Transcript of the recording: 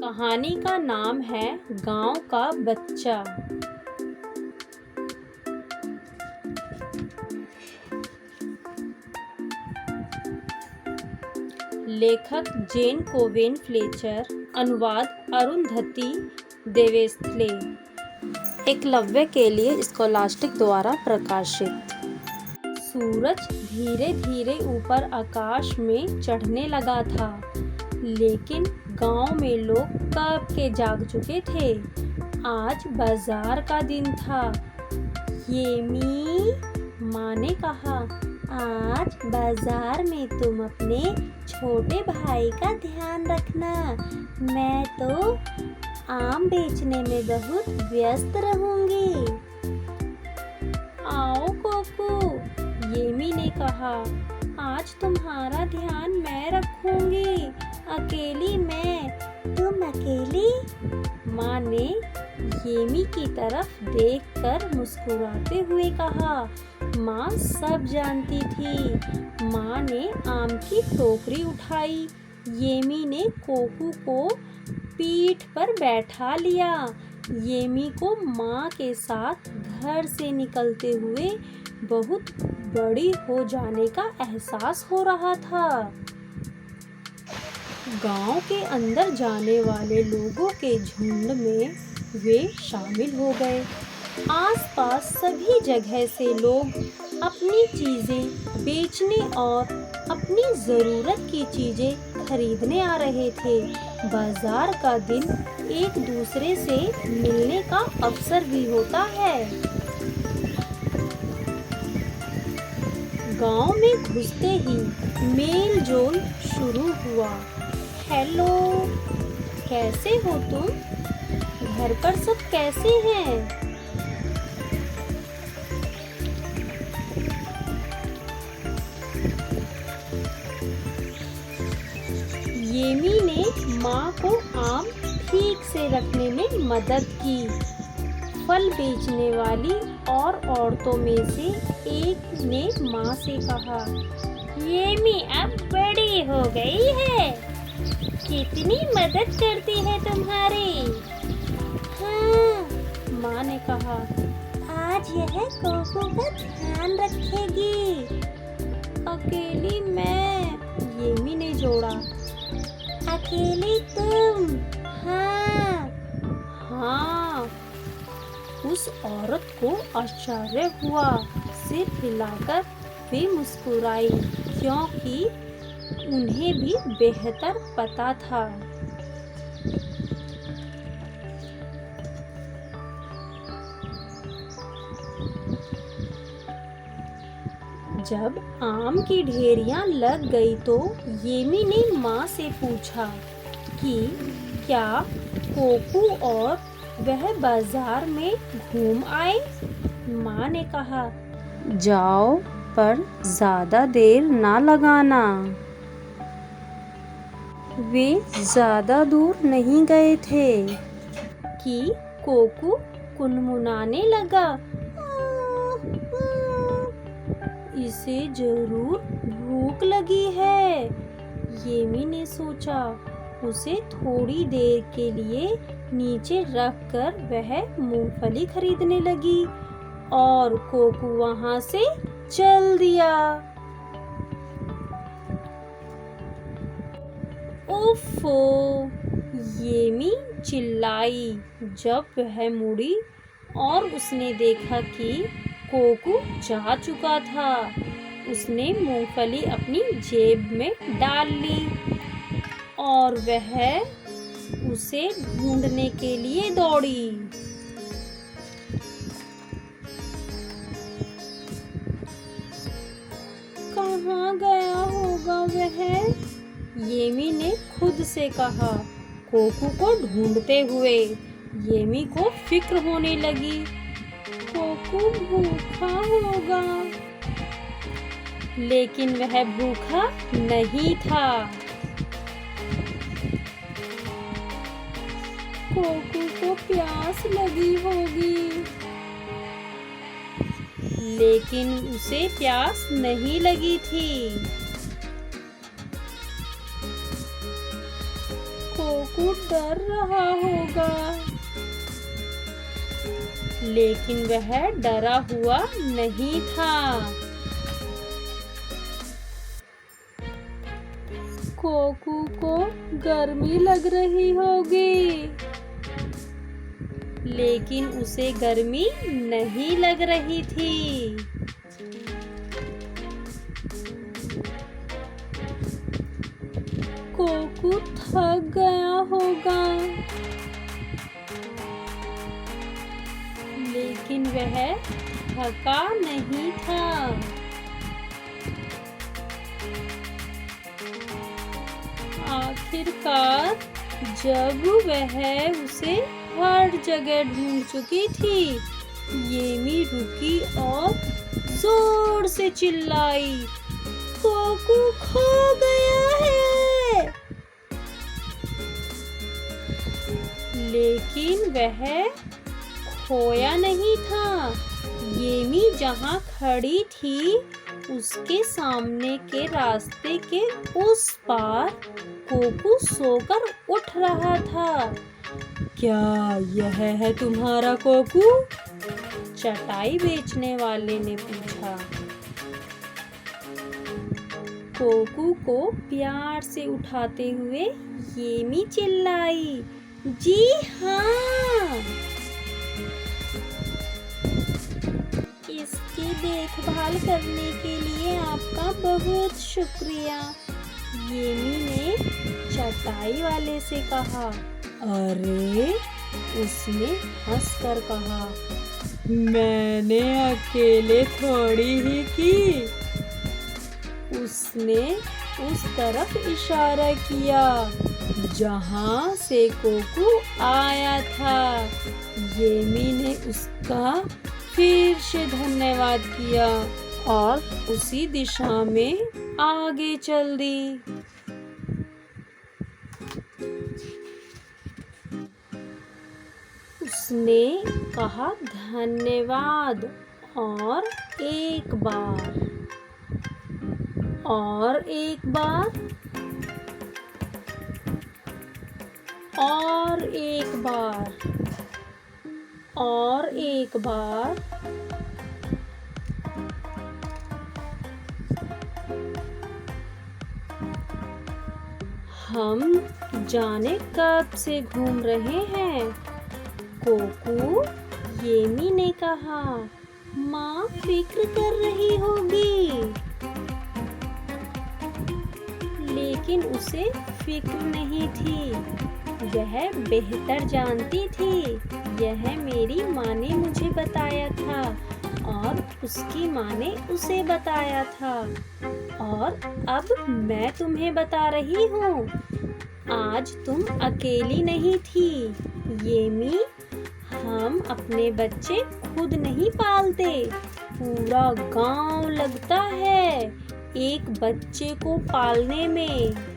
कहानी का नाम है गांव का बच्चा। लेखक जेन कोवेन फ्लेचर, अनुवाद अरुंधति देवेस्थले। एकलव्य के लिए स्कॉलास्टिक द्वारा प्रकाशित। सूरज धीरे धीरे ऊपर आकाश में चढ़ने लगा था, लेकिन गांव में लोग कब के जाग चुके थे। आज बाजार का दिन था। येमी, माँ ने कहा, आज बाजार में तुम अपने छोटे भाई का ध्यान रखना। मैं तो आम बेचने में बहुत व्यस्त रहूंगी। आओ कोकू, येमी ने कहा, आज तुम्हारा ध्यान मैं रखूंगी। अकेली मैं, तुम अकेली? माँ ने येमी की तरफ देखकर मुस्कुराते हुए कहा। माँ सब जानती थी। माँ ने आम की टोकरी उठाई। येमी ने कोकू को पीठ पर बैठा लिया। येमी को माँ के साथ घर से निकलते हुए बहुत बड़ी हो जाने का एहसास हो रहा था। गांव के अंदर जाने वाले लोगों के झुंड में वे शामिल हो गए। आसपास सभी जगह से लोग अपनी चीजें बेचने और अपनी ज़रूरत की चीजें खरीदने आ रहे थे। बाजार का दिन एक दूसरे से मिलने का अवसर भी होता है। गांव में घुसते ही मेल जोल शुरू हुआ। हेलो, कैसे हो तुम? घर पर सब कैसे हैं? येमी ने माँ को आम ठीक से रखने में मदद की। फल बेचने वाली और औरतों में से एक ने माँ से कहा, येमी अब बड़ी हो गई है, कितनी मदद करती है तुम्हारी। हाँ, माँ ने कहा, आज यह कोकू का ध्यान रखेगी। अकेली मैं, येमी ने जोड़ा। अकेली तुम? हाँ। हाँ, उस औरत को आश्चर्य हुआ। सिर हिलाकर वे मुस्कुराई, क्योंकि उन्हें भी बेहतर पता था। जब आम की ढेरियां लग गई तो येमी ने माँ से पूछा कि क्या कोकू और वह बाजार में घूम आए। माँ ने कहा, जाओ, पर ज्यादा देर ना लगाना। वे ज्यादा दूर नहीं गए थे कि कोकू कुनमुनाने लगा। इसे जरूर भूख लगी है, येमी ने सोचा। उसे थोड़ी देर के लिए नीचे रखकर वह मूंगफली खरीदने लगी और कोकू वहां से चल दिया। ओफो, येमी चिल्लाई जब वह मुड़ी और उसने देखा कि कोकू जा चुका था। उसने मूंगफली अपनी जेब में डाल ली और वह उसे ढूंढने के लिए दौड़ी। कहाँ गया होगा वह? येमी ने खुद से कहा, कोकू को ढूंढते हुए। येमी को फिक्र होने लगी, कोकू भूखा होगा। लेकिन वह भूखा नहीं था। कोकू को प्यास लगी होगी, लेकिन उसे प्यास नहीं लगी थी। कोकू कर रहा होगा। लेकिन वह डरा हुआ नहीं था। कोकू को गर्मी लग रही होगी, लेकिन उसे गर्मी नहीं लग रही थी। कोकू थक गया होगा, लेकिन वह थका नहीं था। आखिरकार जब वह उसे हर जगह ढूंढ चुकी थी, येमी रुकी और जोर से चिल्लाई, कोकू खो गया है। लेकिन वह खोया नहीं था। येमी जहाँ खड़ी थी, उसके सामने के रास्ते के उस पार कोकू सोकर उठ रहा था। क्या यह है तुम्हारा कोकू? चटाई बेचने वाले ने पूछा। कोकू को प्यार से उठाते हुए येमी चिल्लाई, जी हाँ। इसकी देखभाल करने के लिए आपका बहुत शुक्रिया, येमी ने चटाई वाले से कहा। अरे, उसने हंसकर कहा, मैंने अकेले थोड़ी ही की। उसने उस तरफ इशारा किया जहां से कोकू आया था। येमी ने उसका फिर से धन्यवाद किया और उसी दिशा में आगे चल दी। उसने कहा धन्यवाद और एक बार और एक बार और एक बार और एक बार। हम जाने कब से घूम रहे हैं, कोकू, येमी ने कहा। माँ फिक्र कर रही होगी, लेकिन उसे फिक्र नहीं थी। वह बेहतर जानती थी। यह मेरी माँ ने मुझे बताया था और उसकी माँ ने उसे बताया था, और अब मैं तुम्हें बता रही हूँ। आज तुम अकेली नहीं थी, येमी। हम अपने बच्चे खुद नहीं पालते, पूरा गांव लगता है एक बच्चे को पालने में।